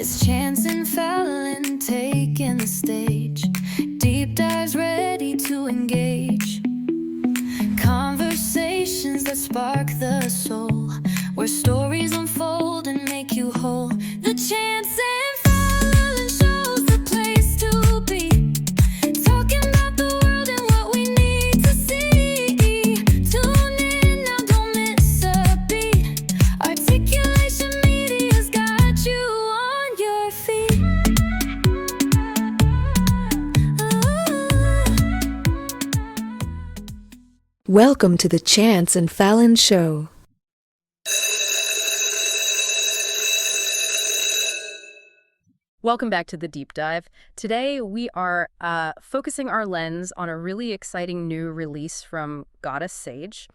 It's Chance and Fallon taking the stage. Deep dives ready to engage. Conversations that spark the soul, where stories unfold and make you whole. The Chance and Fallon show's the place to be. Talking about the world and what we need to see. Tune in now, don't miss a beat. Articulation Media's got you on your feet. Welcome to the Chance and Fallon Show. Welcome back to the Deep Dive. Today we are focusing our lens on a really exciting new release from Goddess Sage,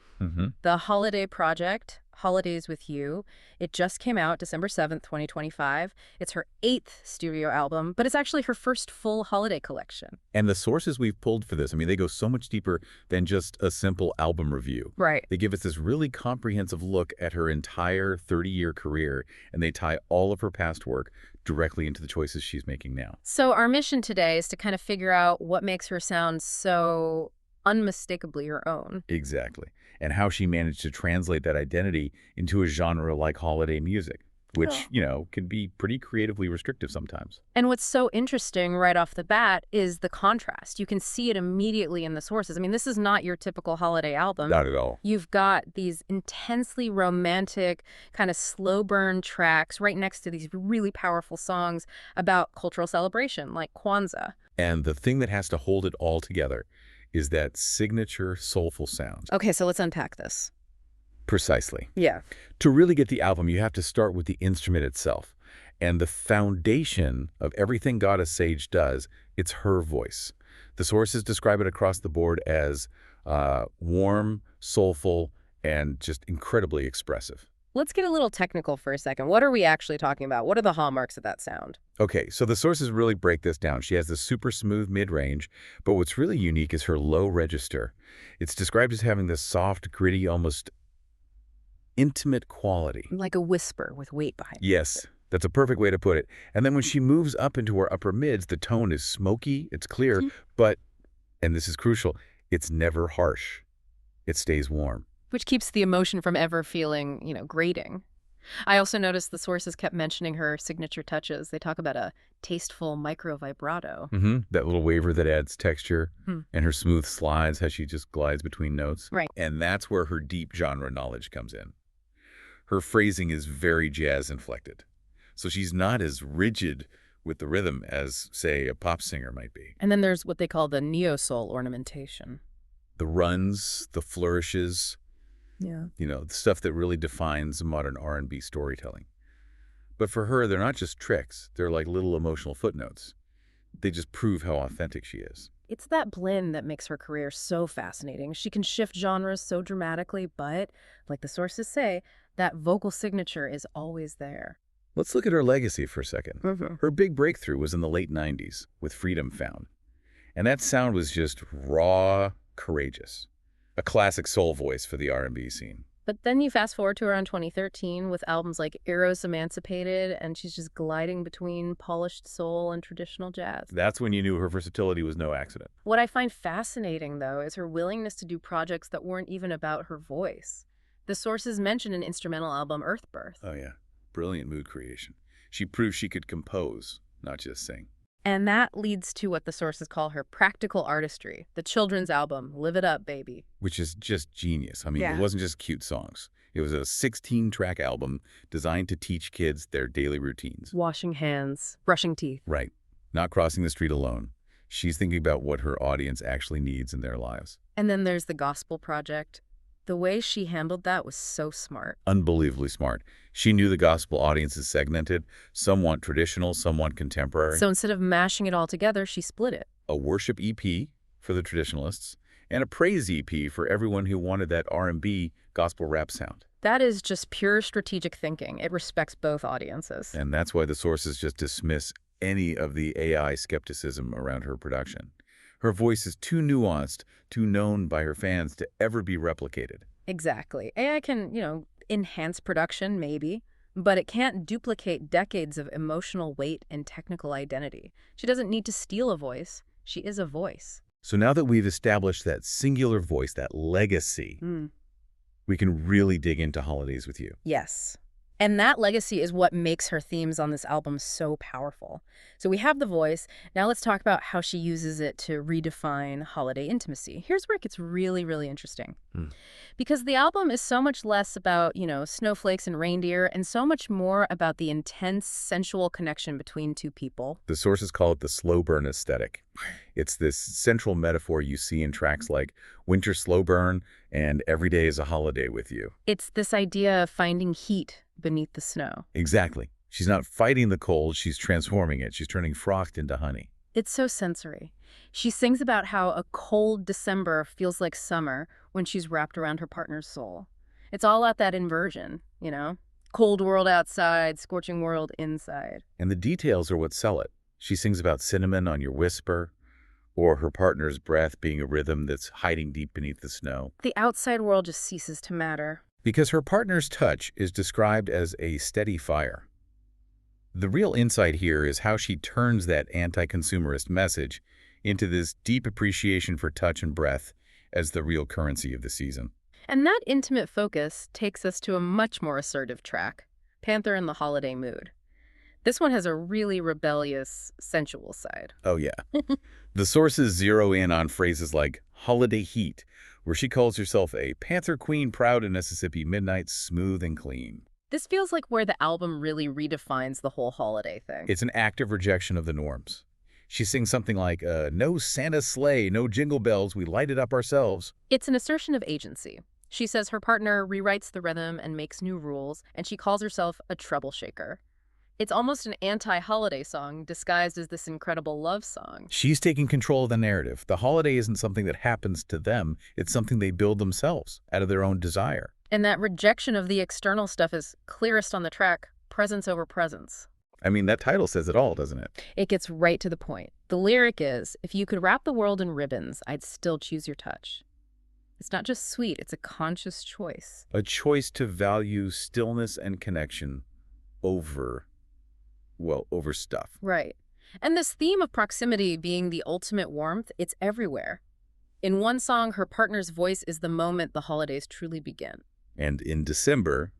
the holiday project, Holidays with You. It just came out December 7th, 2025. It's her 8th studio album, but it's actually her first full holiday collection. And the sources we've pulled for this, I mean, they go so much deeper than just a simple album review. Right. They give us this really comprehensive look at her entire 30-year career, and they tie all of her past work directly into the choices she's making now. So our mission today is to kind of figure out what makes her sound so unmistakably her own. Exactly. And how she managed to translate that identity into a genre like holiday music, which, can be pretty creatively restrictive sometimes. And what's so interesting right off the bat is the contrast. You can see it immediately in the sources. I mean, this is not your typical holiday album. Not at all. You've got these intensely romantic, kind of slow burn tracks right next to these really powerful songs about cultural celebration, like Kwanzaa. And the thing that has to hold it all together is that signature soulful sound. Okay, so let's unpack this. Precisely. Yeah. To really get the album, you have to start with the instrument itself. And the foundation of everything Goddess Sage does, it's her voice. The sources describe it across the board as warm, soulful, and just incredibly expressive. Let's get a little technical for a second. What are we actually talking about? What are the hallmarks of that sound? Okay, so the sources really break this down. She has the super smooth mid-range, but what's really unique is her low register. It's described as having this soft, gritty, almost intimate quality. Like a whisper with weight behind it. Yes, that's a perfect way to put it. And then when she moves up into her upper mids, the tone is smoky, it's clear, but, and this is crucial, it's never harsh. It stays warm. Which keeps the emotion from ever feeling, grating. I also noticed the sources kept mentioning her signature touches. They talk about a tasteful micro vibrato. That little waver that adds texture, and her smooth slides, how she just glides between notes. Right. And that's where her deep genre knowledge comes in. Her phrasing is very jazz-inflected. So she's not as rigid with the rhythm as, say, a pop singer might be. And then there's what they call the neo-soul ornamentation. The runs, the flourishes, the stuff that really defines modern R&B storytelling. But for her, they're not just tricks. They're like little emotional footnotes. They just prove how authentic she is. It's that blend that makes her career so fascinating. She can shift genres so dramatically, but, like the sources say, that vocal signature is always there. Let's look at her legacy for a second. Her big breakthrough was in the late 90s with Freedom Found. And that sound was just raw, courageous. A classic soul voice for the R&B scene. But then you fast forward to around 2013 with albums like Eros Emancipated, and she's just gliding between polished soul and traditional jazz. That's when you knew her versatility was no accident. What I find fascinating, though, is her willingness to do projects that weren't even about her voice. The sources mention an instrumental album, Earthbirth. Oh, yeah. Brilliant mood creation. She proved she could compose, not just sing. And that leads to what the sources call her practical artistry, the children's album, Live It Up, Baby. Which is just genius. I mean, It wasn't just cute songs. It was a 16-track album designed to teach kids their daily routines. Washing hands, brushing teeth. Right. Not crossing the street alone. She's thinking about what her audience actually needs in their lives. And then there's the Gospel Project. The way she handled that was so smart. Unbelievably smart. She knew the gospel audience is segmented. Some want traditional, some want contemporary. So instead of mashing it all together, she split it. A worship EP for the traditionalists and a praise EP for everyone who wanted that R&B gospel rap sound. That is just pure strategic thinking. It respects both audiences. And that's why the sources just dismiss any of the AI skepticism around her production. Her voice is too nuanced, too known by her fans to ever be replicated. Exactly. AI can, enhance production, maybe, but it can't duplicate decades of emotional weight and technical identity. She doesn't need to steal a voice. She is a voice. So now that we've established that singular voice, that legacy, we can really dig into Holidays with You. Yes. And that legacy is what makes her themes on this album so powerful. So we have the voice. Now let's talk about how she uses it to redefine holiday intimacy. Here's where it gets really, really interesting. Because the album is so much less about, snowflakes and reindeer and so much more about the intense, sensual connection between two people. The sources call it the slow burn aesthetic. It's this central metaphor you see in tracks like Winter Slow Burn and Every Day is a Holiday with You. It's this idea of finding heat beneath the snow. Exactly. She's not fighting the cold, she's transforming it. She's turning frost into honey. It's so sensory. She sings about how a cold December feels like summer when she's wrapped around her partner's soul. It's all about that inversion, cold world outside, scorching world inside. And the details are what sell it. She sings about cinnamon on your whisper, or her partner's breath being a rhythm that's hiding deep beneath the snow. The outside world just ceases to matter. Because her partner's touch is described as a steady fire. The real insight here is how she turns that anti-consumerist message into this deep appreciation for touch and breath as the real currency of the season. And that intimate focus takes us to a much more assertive track, Panther in the Holiday Mood. This one has a really rebellious, sensual side. Oh yeah. The sources zero in on phrases like holiday heat, where she calls herself a Panther Queen proud in Mississippi midnight, smooth and clean. This feels like where the album really redefines the whole holiday thing. It's an active rejection of the norms. She sings something like, no Santa sleigh, no jingle bells, we light it up ourselves. It's an assertion of agency. She says her partner rewrites the rhythm and makes new rules, and she calls herself a troubleshaker. It's almost an anti-holiday song disguised as this incredible love song. She's taking control of the narrative. The holiday isn't something that happens to them. It's something they build themselves out of their own desire. And that rejection of the external stuff is clearest on the track, Presence Over Presence. I mean, that title says it all, doesn't it? It gets right to the point. The lyric is, if you could wrap the world in ribbons, I'd still choose your touch. It's not just sweet, it's a conscious choice. A choice to value stillness and connection over stuff. Right. And this theme of proximity being the ultimate warmth, it's everywhere. In one song, her partner's voice is the moment the holidays truly begin. And in December,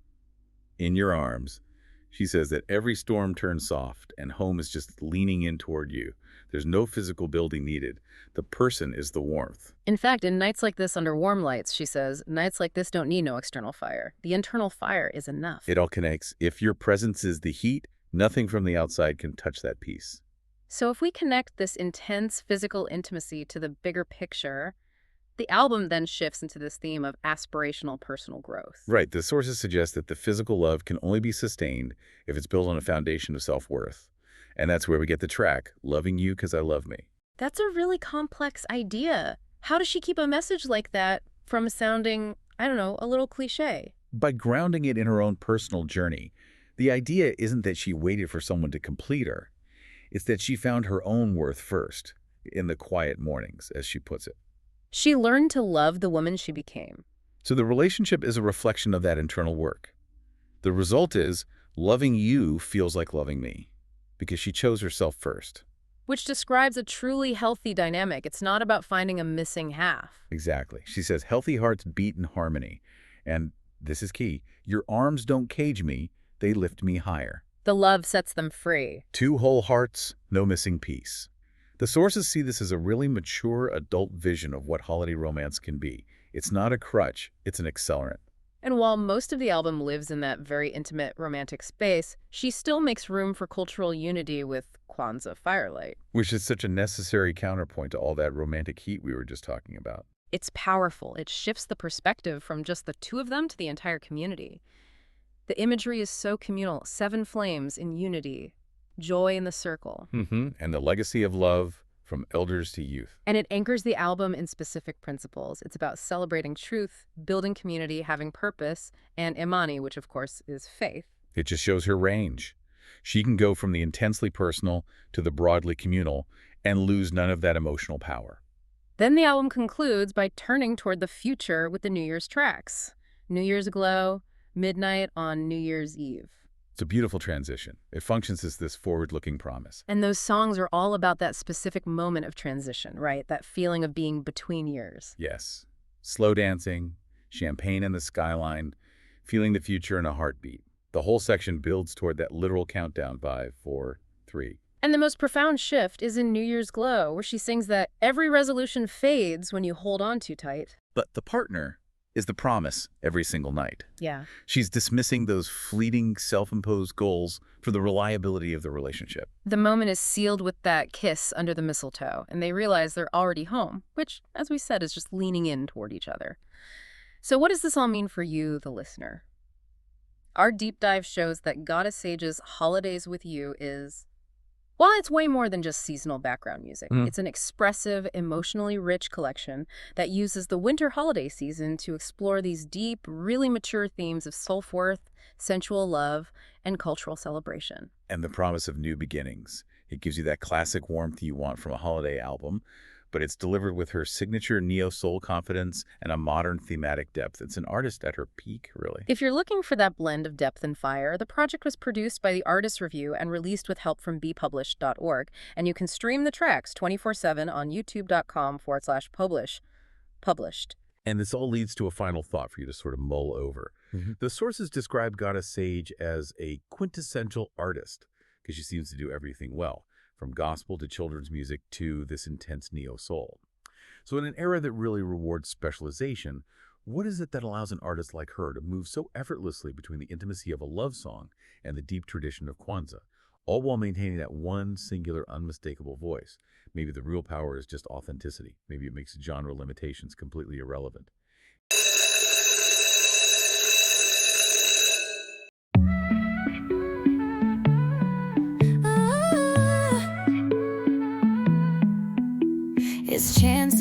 In Your Arms, she says that every storm turns soft and home is just leaning in toward you. There's no physical building needed. The person is the warmth. In fact, in nights like this under warm lights, she says, nights like this don't need no external fire. The internal fire is enough. It all connects. If your presence is the heat, nothing from the outside can touch that peace. So if we connect this intense physical intimacy to the bigger picture, the album then shifts into this theme of aspirational personal growth. Right. The sources suggest that the physical love can only be sustained if it's built on a foundation of self-worth. And that's where we get the track, Loving You 'Cause I Love Me. That's a really complex idea. How does she keep a message like that from sounding, a little cliche? By grounding it in her own personal journey. The idea isn't that she waited for someone to complete her. It's that she found her own worth first, in the quiet mornings, as she puts it. She learned to love the woman she became. So the relationship is a reflection of that internal work. The result is, loving you feels like loving me, because she chose herself first. Which describes a truly healthy dynamic. It's not about finding a missing half. Exactly. She says, healthy hearts beat in harmony. And this is key. Your arms don't cage me, they lift me higher. The love sets them free. Two whole hearts, no missing piece. The sources see this as a really mature adult vision of what holiday romance can be. It's not a crutch, it's an accelerant. And while most of the album lives in that very intimate romantic space, she still makes room for cultural unity with Kwanzaa firelight. Which is such a necessary counterpoint to all that romantic heat we were just talking about. It's powerful. It shifts the perspective from just the two of them to the entire community. The imagery is so communal. 7 flames in unity. Joy in the circle. And the legacy of love from elders to youth. And it anchors the album in specific principles. It's about celebrating truth, building community, having purpose, and Imani, which of course is faith. It just shows her range. She can go from the intensely personal to the broadly communal and lose none of that emotional power. Then the album concludes by turning toward the future with the New Year's tracks. New Year's Glow, Midnight on New Year's Eve. It's a beautiful transition. It functions as this forward-looking promise. And those songs are all about that specific moment of transition, right? That feeling of being between years. Yes. Slow dancing, champagne in the skyline, feeling the future in a heartbeat. The whole section builds toward that literal countdown. 5, 4, 3. And the most profound shift is in New Year's Glow, where she sings that every resolution fades when you hold on too tight. But the partner is the promise every single night. Yeah. She's dismissing those fleeting, self-imposed goals for the reliability of the relationship. The moment is sealed with that kiss under the mistletoe, and they realize they're already home, which, as we said, is just leaning in toward each other. So what does this all mean for you, the listener? Our deep dive shows that Goddess Sage's Holidays with You is, well, it's way more than just seasonal background music. It's an expressive, emotionally rich collection that uses the winter holiday season to explore these deep, really mature themes of self-worth, sensual love, and cultural celebration. And the promise of new beginnings. It gives you that classic warmth you want from a holiday album, but it's delivered with her signature neo-soul confidence and a modern thematic depth. It's an artist at her peak, really. If you're looking for that blend of depth and fire, the project was produced by the Artist Review and released with help from bepublished.org, and you can stream the tracks 24/7 on youtube.com/published. And this all leads to a final thought for you to sort of mull over. The sources describe Goddess Sage as a quintessential artist, because she seems to do everything well, from gospel to children's music to this intense neo-soul. So in an era that really rewards specialization, what is it that allows an artist like her to move so effortlessly between the intimacy of a love song and the deep tradition of Kwanzaa, all while maintaining that one singular, unmistakable voice? Maybe the real power is just authenticity. Maybe it makes genre limitations completely irrelevant. It's chance